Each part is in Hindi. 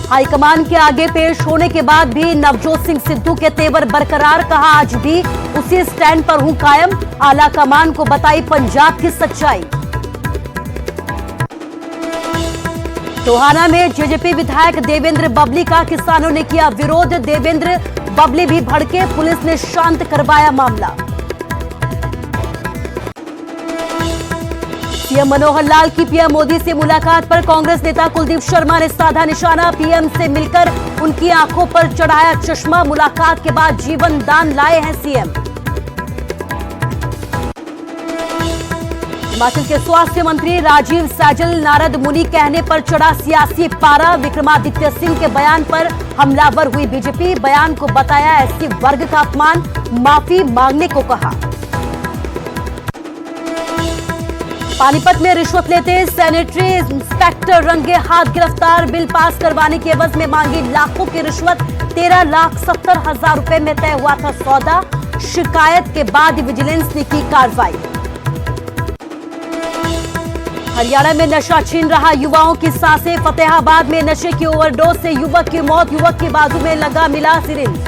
हाईकमान के आगे पेश होने के बाद भी नवजोत सिंह सिद्धू के तेवर बरकरार, कहा आज भी उसी स्टैंड पर हूं कायम, आला कमान को बताई पंजाब की सच्चाई। टोहाना में जेजेपी विधायक देवेंद्र बबली का किसानों ने किया विरोध, देवेंद्र बबली भी भड़के, पुलिस ने शांत करवाया मामला। सीएम मनोहर लाल की पीएम मोदी से मुलाकात पर कांग्रेस नेता कुलदीप शर्मा ने साधा निशाना, पीएम से मिलकर उनकी आंखों पर चढ़ाया चश्मा, मुलाकात के बाद जीवन दान लाए हैं सीएम। हिमाचल के स्वास्थ्य मंत्री राजीव सैजल नारद मुनि कहने पर चढ़ा सियासी पारा, विक्रमादित्य सिंह के बयान पर हमलावर हुई बीजेपी, बयान को बताया एससी वर्ग का अपमान, माफी मांगने को कहा। पानीपत में रिश्वत लेते सैनिटरी इंस्पेक्टर रंगे हाथ गिरफ्तार, बिल पास करवाने की एवज में मांगी लाखों की रिश्वत, 13,70,000 रुपए में तय हुआ था सौदा, शिकायत के बाद विजिलेंस ने की कार्रवाई। हरियाणा में नशा छीन रहा युवाओं की सांसें, फतेहाबाद में नशे की ओवरडोज से युवक की मौत, युवक की बाजू में लगा मिला सिरिंज।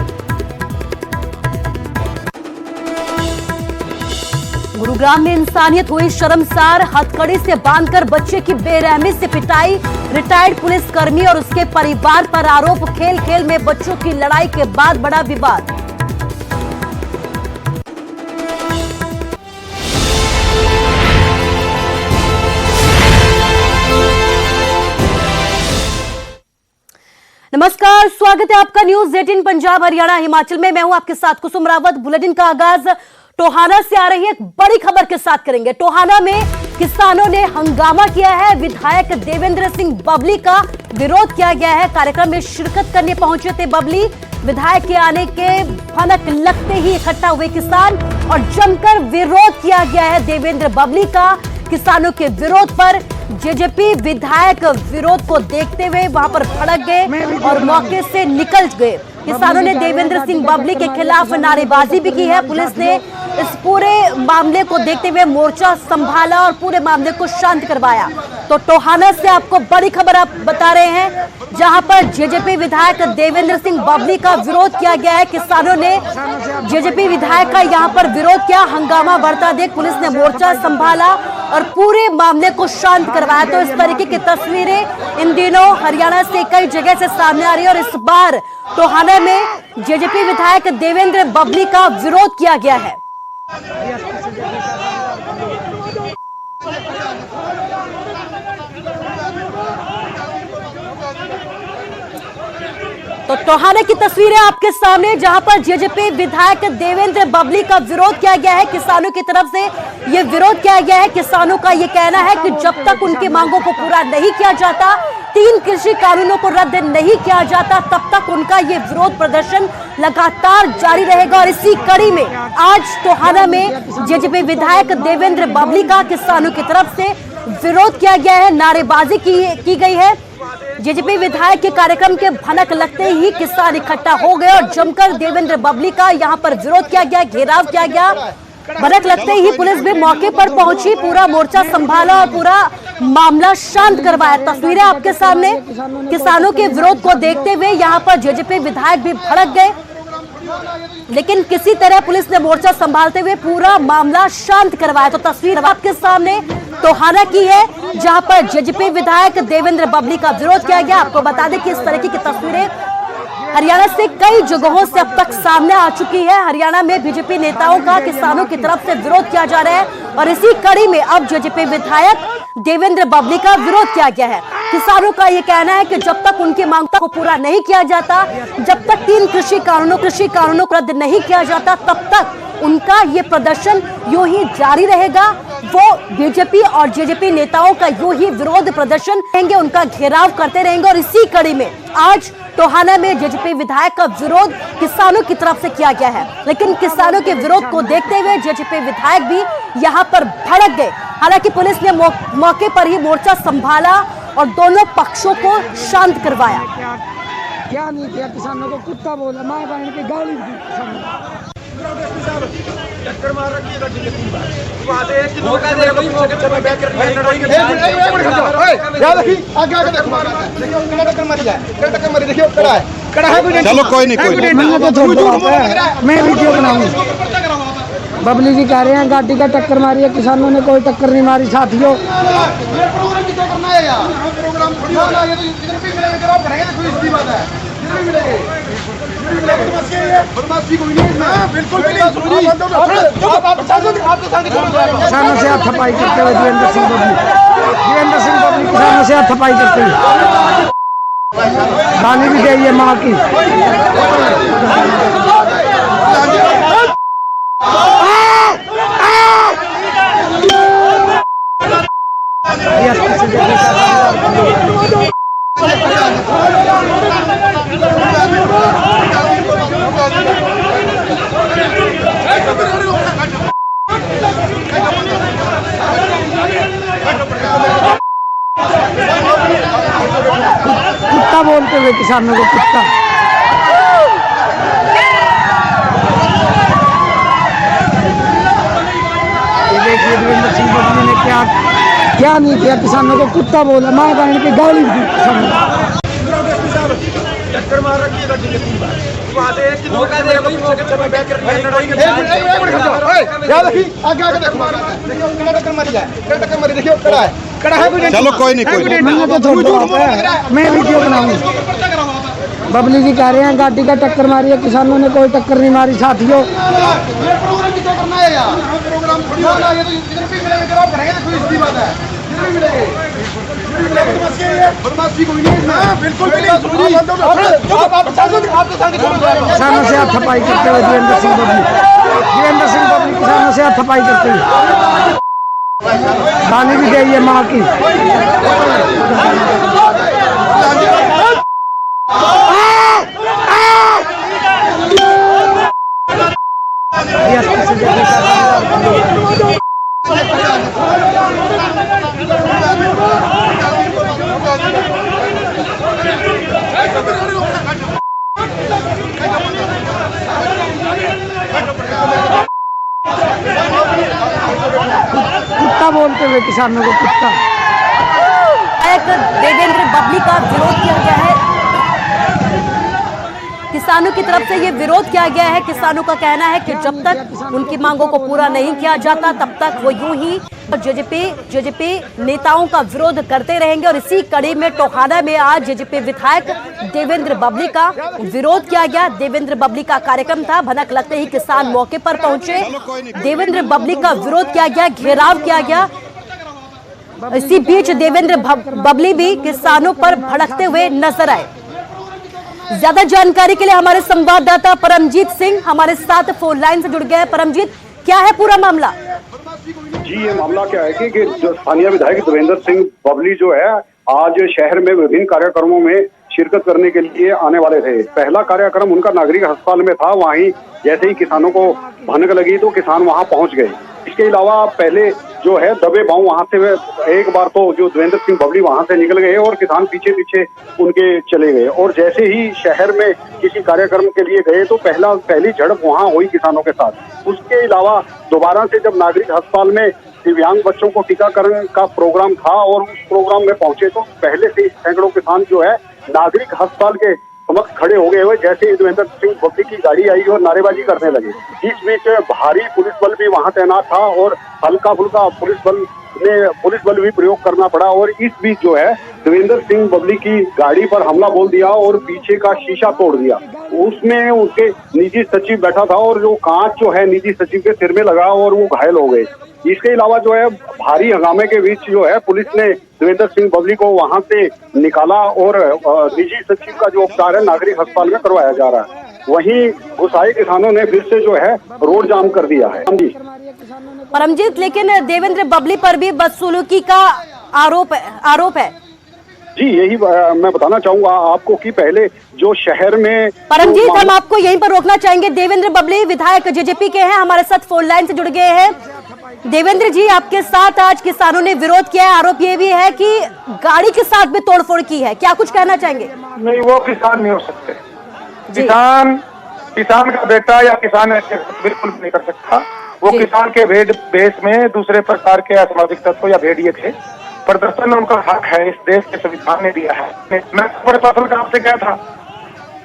गुरुग्राम में इंसानियत हुई शर्मसार, हथकड़ी से बांधकर बच्चे की बेरहमी से पिटाई, रिटायर्ड पुलिसकर्मी और उसके परिवार पर आरोप, खेल खेल में बच्चों की लड़ाई के बाद बड़ा विवाद। नमस्कार, स्वागत है आपका न्यूज 18 पंजाब हरियाणा हिमाचल में। मैं हूं आपके साथ कुसुम रावत। बुलेटिन का आगाज टोहाना से आ रही एक बड़ी खबर के साथ करेंगे। टोहाना में किसानों ने हंगामा किया है, विधायक देवेंद्र सिंह बबली का विरोध किया गया है। कार्यक्रम में शिरकत करने पहुंचे थे बबली, विधायक के आने के भनक लगते ही इकट्ठा हुए किसान और जमकर विरोध किया गया है देवेंद्र बबली का। किसानों के विरोध पर जेजेपी विधायक विरोध को देखते हुए वहां पर भड़क गए और मौके से निकल गए। किसानों ने देवेंद्र सिंह बबली के खिलाफ नारेबाजी भी की है। पुलिस ने इस पूरे मामले को देखते हुए मोर्चा संभाला और पूरे मामले को शांत करवाया। तो टोहाना से आपको बड़ी खबर आप बता रहे हैं, जहां पर जेजेपी विधायक देवेंद्र सिंह बबली का विरोध किया गया है। किसानों ने जेजेपी विधायक का यहां पर विरोध किया, हंगामा बढ़ता देख पुलिस ने मोर्चा संभाला और पूरे मामले को शांत करवाया। तो इस तरीके की तस्वीरें इन दिनों हरियाणा से कई जगह से सामने आ रही है और इस बार टोहाना में जेजेपी विधायक देवेंद्र बबली का विरोध किया गया है। तो टोहाना की तस्वीरें आपके सामने, जहां पर जेजेपी विधायक देवेंद्र बबली का विरोध किया गया है। किसानों की तरफ से यह विरोध किया गया है। किसानों का यह कहना है कि जब तक उनकी मांगों को पूरा नहीं किया जाता, 3 कृषि कानूनों को रद्द नहीं किया जाता, तब तक उनका यह विरोध प्रदर्शन लगातार जारी रहेगा। और इसी कड़ी में आज टोहाना में जेजेपी विधायक देवेंद्र बबली का किसानों की तरफ से विरोध किया गया है, नारेबाजी की गई है। जेजेपी विधायक के कार्यक्रम के भनक लगते ही किसान इकट्ठा हो गए और जमकर देवेंद्र बबली का यहां पर विरोध किया गया, घेराव किया गया। भनक लगते ही पुलिस भी मौके पर पहुंची, पूरा मोर्चा संभाला और पूरा मामला शांत करवाया। तस्वीरें आपके सामने, किसानों के विरोध को देखते हुए यहां पर जेजेपी विधायक भी भड़क गए, लेकिन किसी तरह पुलिस ने मोर्चा संभालते हुए पूरा मामला शांत करवाया। तो तस्वीर आपके सामने टोहाना की है, जहां पर जेजेपी विधायक देवेंद्र बबली का विरोध किया गया। आपको बता दें कि इस तरह की तस्वीरें हरियाणा से कई जगहों से अब तक सामने आ चुकी है। हरियाणा में बीजेपी नेताओं का किसानों की तरफ से विरोध किया जा रहा है और इसी कड़ी में अब जेजेपी विधायक देवेंद्र बबली का विरोध किया गया है। किसानों का यह कहना है कि जब तक उनकी मांग को पूरा नहीं किया जाता, जब तक 3 कृषि कानूनों को रद्द नहीं किया जाता, तब तक उनका ये प्रदर्शन यूं ही जारी रहेगा। वो बीजेपी और जेजेपी नेताओं का यूं ही विरोध प्रदर्शन रहेंगे, उनका घेराव करते रहेंगे। और इसी कड़ी में आज टोहाना में जेजेपी विधायक का विरोध किसानों की तरफ से किया गया है, लेकिन किसानों के विरोध को देखते हुए जेजेपी विधायक भी यहां पर भड़क गए। हालांकि पुलिस ने मौके पर ही मोर्चा संभाला और दोनों पक्षों को शांत करवाया। क्या नहीं किया, किसानों को कुत्ता बोला, मां बहन की गाली दी। टक्कर मार रखी है गाड़ी के 3 बार। वहां से एक मौका दे कोई मौके पे बैक करके लड़ाई के याद रखी आगे आगे देखो देखियो कड़ा टक्कर मारी जाए कड़ा टक्कर मारी देखियो कड़ा है कोई चलो कोई नहीं मैंने तो छोड़ दिया मैं वीडियो बनाऊंगा। बबली जी कह रहे हैं गाड़ी का टक्कर मारी है, किसानों ने कोई टक्कर नहीं मारी साथियों। ये प्रोग्राम कितना करना है यार प्रोग्राम थोड़ी होना ये तो जिधर भी मिलेगा जरा करेंगे तो कोई सीधी बात है जिधर भी मिलेंगे बदमाशी कोई नहीं है बिल्कुल भी नहीं किसानों से हाथ थपाई करते हुए देवेंद्र सिंह बबली किसानों से हाथ थपाई करते हुए गाली भी गई है माँ की। कुत्ता बोलते हुए किसानों को कुत्ता। ये देखिए देवेंद्र सिंह बबली ने क्या नहीं किया, किसानों को कुत्ता बोला, माँ बहन की गाली दी किसानों को। टक्कर मार रखी है गाड़ी के 3 बार। वहां से एक मौका दे कोई मौके पे बैक करके लड़ाई के याद रखी आगे आगे देखो देखियो कड़ा टक्कर मारी जाए कड़ा टक्कर मारी देखियो कड़ा है कोई चलो कोई नहीं मैंने तो छोड़ दिया मैं वीडियो बनाऊंगा। बबली जी कह रहे हैं गाड़ी का टक्कर मारी है, किसानों ने कोई टक्कर नहीं मारी साथियों। ये प्रोग्राम कितना करना है यार प्रोग्राम थोड़ी होना ये तो जिधर भी मिलेगा जरा करेंगे तो कोई सीधी बात है जिधर भी मिलेंगे बदमाशी कोई नहीं है बिल्कुल भी नहीं किसानों से हाथ थपाई करते हुए देवेंद्र सिंह बबली किसानों से हाथ थपाई करते हुए गाली भी गई है माँ की। कुत्ता बोलते हुए किसानों को कुत्ता। देवेंद्र बबली का विरोध किया गया है, किसानों की तरफ से ये विरोध किया गया है। किसानों का कहना है कि जब तक उनकी मांगों को पूरा नहीं किया जाता तब तक वो यूं ही जेजेपी नेताओं का विरोध करते रहेंगे। और इसी कड़ी में टोहाना में आज जेजेपी विधायक देवेंद्र बबली का विरोध किया गया। देवेंद्र बबली का कार्यक्रम था, भनक लगते ही किसान मौके पर पहुंचे, देवेंद्र बबली का विरोध किया गया, घेराव किया गया। इसी बीच देवेंद्र बबली भी किसानों पर भड़कते हुए नजर आए। ज्यादा जानकारी के लिए हमारे संवाददाता परमजीत सिंह हमारे साथ फोन लाइन से जुड़ गए हैं। परमजीत, क्या है पूरा मामला? जी, ये मामला क्या है कि जो स्थानीय विधायक देवेंद्र सिंह बबली जो है आज शहर में विभिन्न कार्यक्रमों में शिरकत करने के लिए आने वाले थे। पहला कार्यक्रम उनका नागरिक अस्पताल में था। वहीं जैसे ही किसानों को भनक लगी तो किसान वहां पहुंच गए। इसके अलावा पहले जो है दबे पांव वहां से एक बार तो जो देवेंद्र सिंह बबली वहां से निकल गए और किसान पीछे पीछे उनके चले गए। और जैसे ही शहर में किसी कार्यक्रम के लिए गए तो पहली झड़प वहां हुई किसानों के साथ। उसके अलावा दोबारा से जब नागरिक अस्पताल में दिव्यांग बच्चों को टीकाकरण का प्रोग्राम था और उस प्रोग्राम में पहुंचे तो पहले से सैकड़ों किसान जो है नागरिक अस्पताल के समक्ष खड़े हो गए हुए। जैसे ही देवेंद्र सिंह बबली की गाड़ी आई और नारेबाजी करने लगे। इस बीच भारी पुलिस बल भी वहां तैनात था और हल्का फुल्का पुलिस बल भी प्रयोग करना पड़ा। और इस बीच जो है देवेंद्र सिंह बबली की गाड़ी पर हमला बोल दिया और पीछे का शीशा तोड़ दिया। उसमें उनके निजी सचिव बैठा था और जो कांच जो है निजी सचिव के सिर में लगा और वो घायल हो गए। इसके अलावा जो है भारी हंगामे के बीच जो है पुलिस ने देवेंद्र सिंह बबली को वहां से निकाला और निजी सचिव का जो उपचार है नागरिक अस्पताल में करवाया जा रहा है। वहीं गुस्साए किसानों ने फिर से जो है रोड जाम कर दिया है। जी परमजीत, लेकिन देवेंद्र बबली पर भी बदसलूकी का आरोप है। जी, यही मैं बताना चाहूंगा आपको कि पहले जो शहर में परमजीत, हम आपको यहीं पर रोकना चाहेंगे। देवेंद्र बबली विधायक जेजेपी के हैं, हमारे साथ फोन लाइन से जुड़ गए हैं। देवेंद्र जी, आपके साथ आज किसानों ने विरोध किया है, आरोप ये भी है कि गाड़ी के साथ भी तोड़फोड़ की है, क्या कुछ कहना चाहेंगे? नहीं, वो किसान नहीं हो सकते। किसान किसान का बेटा या किसान ऐसे बिल्कुल नहीं कर सकता। वो किसान के भेष में दूसरे प्रकार के असामाजिक तत्व या भेड़िए थे। प्रदर्शन उनका हक है, इस देश के संविधान ने दिया है। मैं बड़े फसल का आपसे कहा था,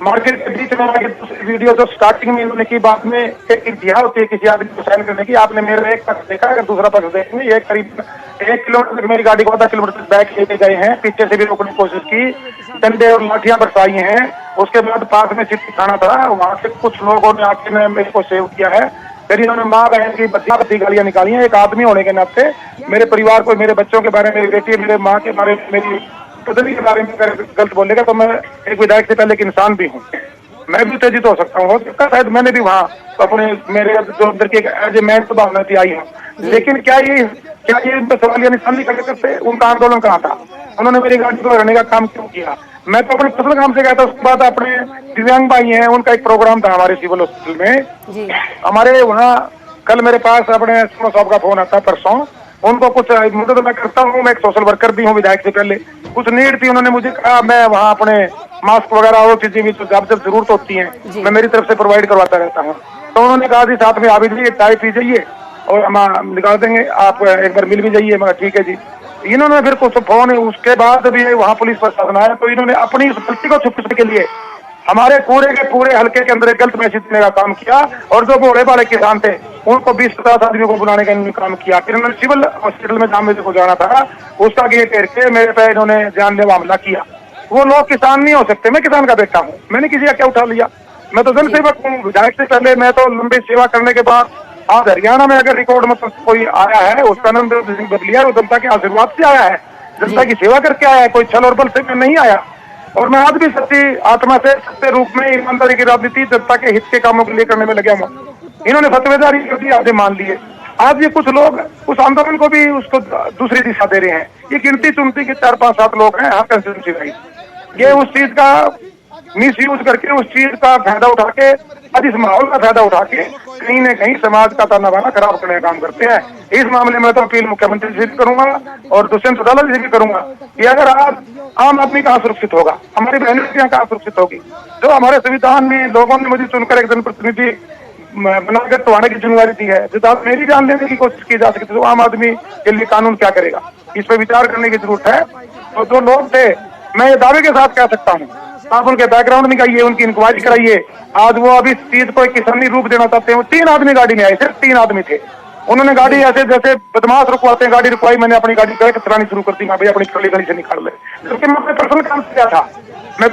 मार्केट के बीच में वीडियो जो स्टार्टिंग में इन्होंने की, बात में एक इंतहा होती है किसी आदमी को साइन करने की। आपने मेरा एक पक्ष देखा, अगर दूसरा पक्ष देखेंगे, ये करीब 1 किलोमीटर तक मेरी गाड़ी को आधा किलोमीटर तक बैक लेके गए हैं, पीछे से भी रोकने की कोशिश की, डंडे और लाठियां बरसाई हैं। उसके बाद पास में सिटी थाना था, वहां से कुछ लोगों ने आके मेरे को सेव किया है। फिर इन्होंने माँ बहन की बत्ती गालियां निकाली हैं। एक आदमी होने के नाते मेरे परिवार को, मेरे बच्चों के बारे में, मेरी बेटी, मेरे माँ के बारे में, मेरी पत्नी के बारे में गलत बोलेगा तो मैं एक विधायक से पहले एक इंसान भी हूँ, मैं भी उत्तेजित हो सकता हूँ। शायद मैंने भी वहाँ अपने मेरे जो अंदर की एज ए मैन तो भावना थी आई हूँ। लेकिन क्या ये सवालिया निशान नहीं खड़े करते? उनका आंदोलन कहाँ था? उन्होंने मेरी गाड़ी को रहने का काम क्यों किया? मैं तो अपने फसल काम से गया था। उसके बाद अपने दिव्यांग भाई हैं, उनका एक प्रोग्राम था हमारे सिविल हॉस्पिटल में। हमारे वहाँ कल मेरे पास अपने साहब का फोन आता परसों, उनको कुछ मदद मैं करता हूँ, मैं एक सोशल वर्कर भी हूँ विधायक से पहले। कुछ नीड थी, उन्होंने मुझे कहा मैं वहाँ अपने मास्क वगैरह और चीजें भी जब जरूरत होती है मैं मेरी तरफ से प्रोवाइड करवाता रहता हूँ। तो उन्होंने कहा जी साथ में आ भी जाइए, चाय पी जाइए और हम निकाल देंगे, आप एक बार मिल भी जाइए। मैं ठीक है जी। इन्होंने फिर कुछ फोन, उसके बाद भी वहाँ पुलिस प्रशासन आया तो इन्होंने अपनी इस गलती को छुपाने के लिए हमारे पूरे हल्के के अंदर एक गलत मैसेज देने का काम किया। और जो घोड़े वाले किसान थे उनको 20-50 आदमियों को बुलाने का काम किया। फिर इन्होंने सिविल हॉस्पिटल में जहाँ मेरे को जाना था उसका गेट घेर के मेरे पे इन्होंने जानलेवा हमला किया। वो लोग किसान नहीं हो सकते, मैं किसान का बेटा हूँ, मैंने किसी का क्या उठा लिया? मैं तो जनसेवक हूँ। विधायक से पहले मैं तो लंबी सेवा करने के बाद आज हरियाणा में अगर रिकॉर्ड में तो कोई आया है उसका नाम बदलिया है, वो जनता के आशीर्वाद से आया है, जनता की सेवा करके आया है, कोई छल और बल से मैं नहीं आया। और मैं आज भी सच्ची आत्मा से सत्य रूप में ईमानदारी की राजनीति जनता के हित के कामों के लिए करने में लगे हुआ। इन्होंने फतवेदारी कर दी, आधे मान लिए। आज ये कुछ लोग उस आंदोलन को भी उसको दूसरी दिशा दे रहे हैं। ये गिनती चुनती के 4-5-7 लोग हैं हर कंस्टिट्यूंसी में। ये उस चीज का मिस यूज करके, उस चीज का फायदा उठा के, आज इस माहौल का फायदा उठा के कहीं न कहीं समाज का ताना बाना खराब करने का काम करते हैं। इस मामले में तो अपील मुख्यमंत्री से भी करूंगा और दुष्यंत चौटाला से भी करूंगा कि अगर आज आम आदमी कहाँ सुरक्षित होगा, हमारी बहनें कहाँ सुरक्षित होगी? जो हमारे संविधान में लोगों ने मुझे चुनकर एक जनप्रतिनिधि बनाकर टुवाने की जिम्मेदारी दी है, जो मेरी जान लेने की कोशिश की जा सकती है, तो आम आदमी के लिए कानून क्या करेगा, इस पर विचार करने की जरूरत है। तो जो लोग थे, मैं ये दावे के साथ कह सकता हूँ, आप उनके बैकग्राउंड निकालिए, उनकी इंक्वायरी कराइए। आज वो अभी चीज को किसानी रूप देना चाहते हैं। वो 3 आदमी गाड़ी में आए, सिर्फ 3 आदमी थे। उन्होंने गाड़ी ऐसे जैसे बदमाश रुकवाते हैं, गाड़ी रुकवाई, मैंने अपनी गाड़ी चलानी शुरू कर दी। भाई अपनी ट्रॉली गली से निकाल ले, क्योंकि मैं अपने पर्सनल काम से गया था। मैं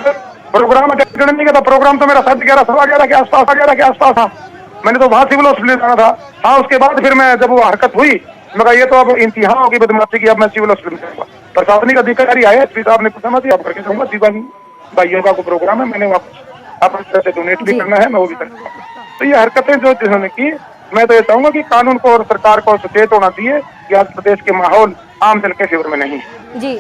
प्रोग्राम अटेंड करने नहीं गया था। प्रोग्राम तो मेरा 11:15 के आसपास था। मैंने तो वहां सिविल हॉस्पिटल जाना था। हाँ, उसके बाद फिर मैं जब वो हरकत हुई, मैं कहा ये तो अब इंतहा होगी बदमाशी की, अब मैं सिविल हॉस्पिटल में जाऊंगा। प्रशासनिक अधिकारी आए, एसपी साहब ने पूछा मैं अब करके जाऊंगा, दीवान भाइयों का को प्रोग्राम है, मैंने वापस अपनी तरफ से डोनेट भी करना है, मैं वो भी करूंगा। तो ये हरकतें जो जिन्होंने की, मैं तो ये चाहूंगा कि कानून को और सरकार को सचेत होना चाहिए कि आज प्रदेश के माहौल आम जन के फेवर में नहीं है। जी,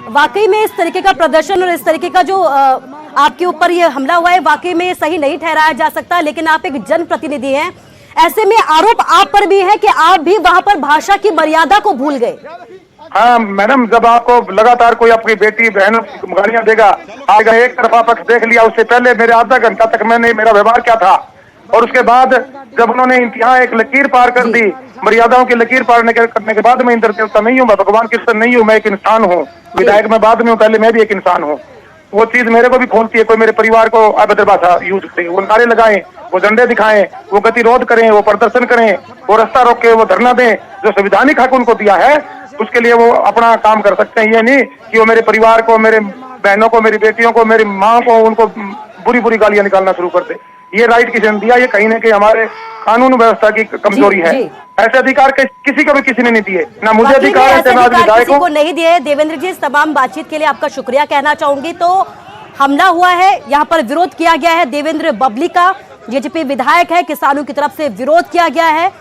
वाकई में इस तरीके का प्रदर्शन और इस तरीके का जो आपके ऊपर ये हमला हुआ है, वाकई में सही नहीं ठहराया जा सकता। लेकिन आप एक जनप्रतिनिधि हैं, ऐसे में आरोप आप पर भी है कि आप भी वहां पर भाषा की मर्यादा को भूल गए। हाँ मैडम, जब आपको लगातार कोई अपनी बेटी बहनों की गालियां देगा, आगे एक तरफा पक्ष देख लिया, उससे पहले मेरे आधा घंटा तक मेरा व्यवहार क्या था, और उसके बाद जब उन्होंने इंतहा एक लकीर पार कर दी, मर्यादाओं की लकीर पार करने के बाद, मैं इंद्र देवता नहीं हूँ, मैं भगवान कृष्ण नहीं हूँ, मैं एक इंसान हूँ। विधायक मैं बाद में हूँ, पहले मैं भी एक इंसान हूँ। वो चीज मेरे को भी खोलती है। कोई मेरे परिवार को अभद्र भाषा यूज करे, वो नारे लगाएं, वो झंडे दिखाएं, वो गतिरोध करें, वो प्रदर्शन करें, वो रास्ता रोके, वो धरना दें, जो संवैधानिक हक उनको दिया है उसके लिए वो अपना काम कर सकते हैं। ये नहीं कि वो मेरे परिवार को, मेरे बहनों को, मेरी बेटियों को, मेरी माँ को, उनको बुरी गालियां निकालना शुरू कर दे। ये राइट किसी ने दिया? ये कहीं ना कहीं हमारे कानून व्यवस्था की कमजोरी है। ऐसे अधिकार किसी को भी किसी ने नहीं दिए, ना मुझे अधिकार है, किसी को नहीं दिए। देवेंद्र जी, इस तमाम बातचीत के लिए आपका शुक्रिया कहना चाहूंगी। तो हमला हुआ है, यहाँ पर विरोध किया गया है, देवेंद्र बबली का जेजेपी विधायक है, किसानों की तरफ से विरोध किया गया है।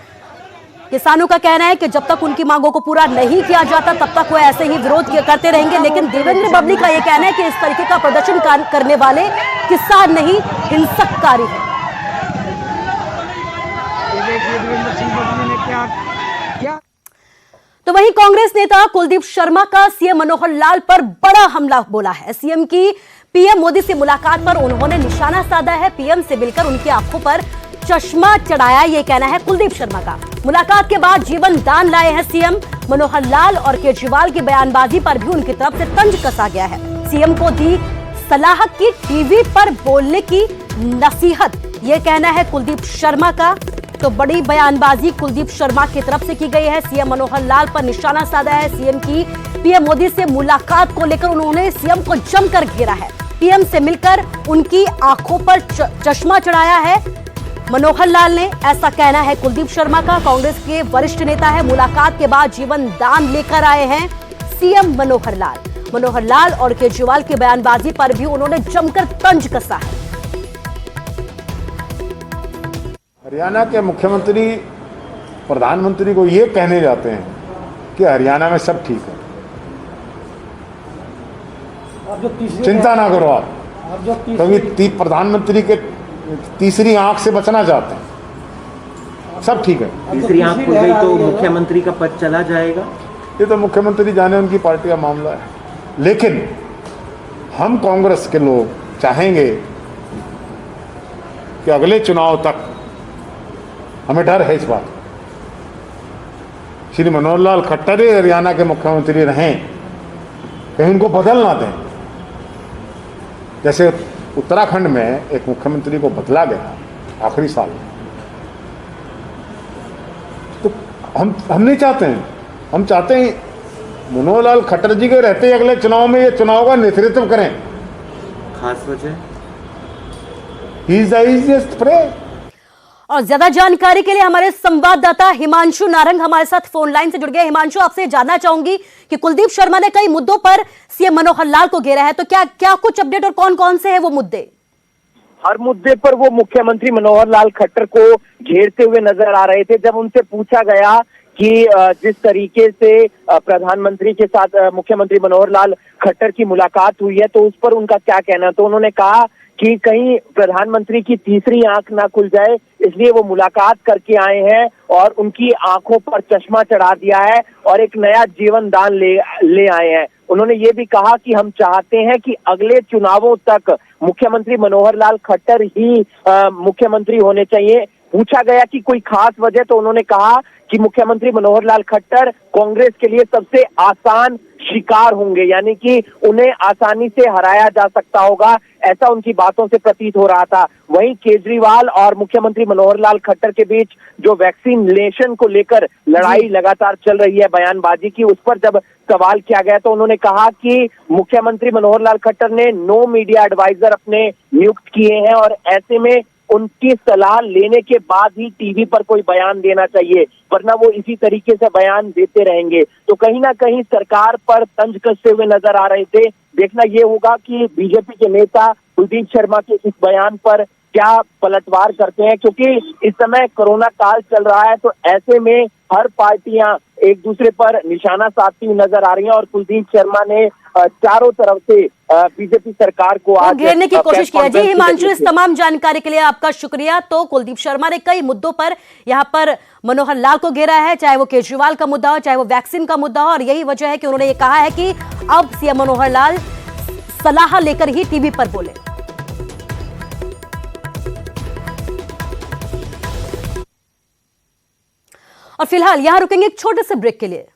किसानों का कहना है कि जब तक उनकी मांगों को पूरा नहीं किया जाता तब तक वो ऐसे ही विरोध करते रहेंगे। लेकिन देवेंद्र बबली का यह कहना है कि इस तरीके का प्रदर्शन करने वाले किसान नहीं, हिंसककारी है। देवेंद्र सिंह बबली ने क्या तो तो वहीं कांग्रेस नेता कुलदीप शर्मा का सीएम मनोहर लाल पर बड़ा हमला बोला है। सीएम की पीएम मोदी से मुलाकात पर उन्होंने निशाना साधा है। पीएम से मिलकर उनकी आंखों पर चश्मा चढ़ाया, यह कहना है कुलदीप शर्मा का। मुलाकात के बाद जीवन दान लाए हैं सीएम। मनोहर लाल और केजरीवाल की बयानबाजी पर भी उनकी तरफ से तंज कसा गया है। सीएम को दी सलाह की टीवी पर बोलने की नसीहत, यह कहना है कुलदीप शर्मा का। तो बड़ी बयानबाजी कुलदीप शर्मा की तरफ से की गई है। सीएम मनोहर लाल पर निशाना साधा है। सीएम की पीएम मोदी से मुलाकात को लेकर उन्होंने सीएम को जमकर घेरा है। पीएम से मिलकर उनकी आंखों पर चश्मा चढ़ाया है मनोहर लाल ने, ऐसा कहना है कुलदीप शर्मा का। कांग्रेस के वरिष्ठ नेता है। मुलाकात के बाद जीवन दान लेकर आए हैं सीएम मनोहर लाल। मनोहर लाल और केजरीवाल की बयानबाजी पर भी उन्होंने जमकर तंज कसा है। हरियाणा के मुख्यमंत्री प्रधानमंत्री को ये कहने जाते हैं कि हरियाणा में सब ठीक है, चिंता ना करो आप, क्योंकि प्रधानमंत्री के तीसरी आंख से बचना चाहते हैं, सब ठीक है। तीसरी आंख खुल गई तो मुख्यमंत्री का पद चला जाएगा। ये तो मुख्यमंत्री जाने, उनकी पार्टी का मामला है। लेकिन हम कांग्रेस के लोग चाहेंगे कि अगले चुनाव तक, हमें डर है इस बात, श्री मनोहर लाल खट्टर ही हरियाणा के मुख्यमंत्री रहें, कहीं उनको बदल ना दें। जैसे उत्तराखंड में एक मुख्यमंत्री को बदला गया आखिरी साल में, तो हम नहीं चाहते हैं। हम चाहते हैं मनोहर लाल खट्टर जी के रहते ही अगले चुनाव में ये चुनाव का नेतृत्व करें। खास वजह he is the easiest prey. और ज्यादा जानकारी के लिए हमारे संवाददाता हिमांशु नारंग हमारे साथ फोन लाइन से जुड़ गए। हिमांशु, आपसे जानना चाहूंगी कि कुलदीप शर्मा ने कई मुद्दों पर सीएम मनोहर लाल को घेरा है, तो क्या कुछ अपडेट और कौन कौन से हैं वो मुद्दे? हर मुद्दे पर वो मुख्यमंत्री मनोहर लाल खट्टर को घेरते हुए नजर आ रहे थे। जब उनसे पूछा गया कि जिस तरीके से प्रधानमंत्री के साथ मुख्यमंत्री मनोहर लाल खट्टर की मुलाकात हुई है, तो उस पर उनका क्या कहना, तो उन्होंने कहा कि कहीं प्रधानमंत्री की तीसरी आंख ना खुल जाए, इसलिए वो मुलाकात करके आए हैं और उनकी आंखों पर चश्मा चढ़ा दिया है और एक नया जीवन दान ले आए हैं। उन्होंने ये भी कहा कि हम चाहते हैं कि अगले चुनावों तक मुख्यमंत्री मनोहर लाल खट्टर ही मुख्यमंत्री होने चाहिए। पूछा गया कि कोई खास वजह, तो उन्होंने कहा कि मुख्यमंत्री मनोहर लाल खट्टर कांग्रेस के लिए सबसे आसान शिकार होंगे, यानी कि उन्हें आसानी से हराया जा सकता होगा, ऐसा उनकी बातों से प्रतीत हो रहा था। वहीं केजरीवाल और मुख्यमंत्री मनोहर लाल खट्टर के बीच जो वैक्सीनेशन को लेकर लड़ाई लगातार चल रही है, बयानबाजी की, उस पर जब सवाल किया गया तो उन्होंने कहा कि मुख्यमंत्री मनोहर लाल खट्टर ने 9 मीडिया एडवाइजर अपने नियुक्त किए हैं और ऐसे में उनकी सलाह लेने के बाद ही टीवी पर कोई बयान देना चाहिए, वरना वो इसी तरीके से बयान देते रहेंगे। तो कहीं ना कहीं सरकार पर तंज कसते हुए नजर आ रहे थे। देखना ये होगा कि बीजेपी के नेता कुलदीप शर्मा के इस बयान पर क्या पलटवार करते हैं, क्योंकि इस समय कोरोना काल चल रहा है, तो ऐसे में हर पार्टियां एक दूसरे पर निशाना साधती हुई नजर आ रही हैं और कुलदीप शर्मा ने चारों तरफ से बीजेपी सरकार को आज घेरने की कोशिश की है। जी हिमांशु, इस तमाम जानकारी के लिए आपका शुक्रिया। तो कुलदीप शर्मा ने कई मुद्दों पर यहाँ पर मनोहर लाल को घेरा है, चाहे वो केजरीवाल का मुद्दा हो, चाहे वो वैक्सीन का मुद्दा हो, और यही वजह है कि उन्होंने ये कहा है कि अब सीएम मनोहर लाल सलाह लेकर ही टीवी पर बोले। और फिलहाल यहां रुकेंगे एक छोटे से ब्रेक के लिए।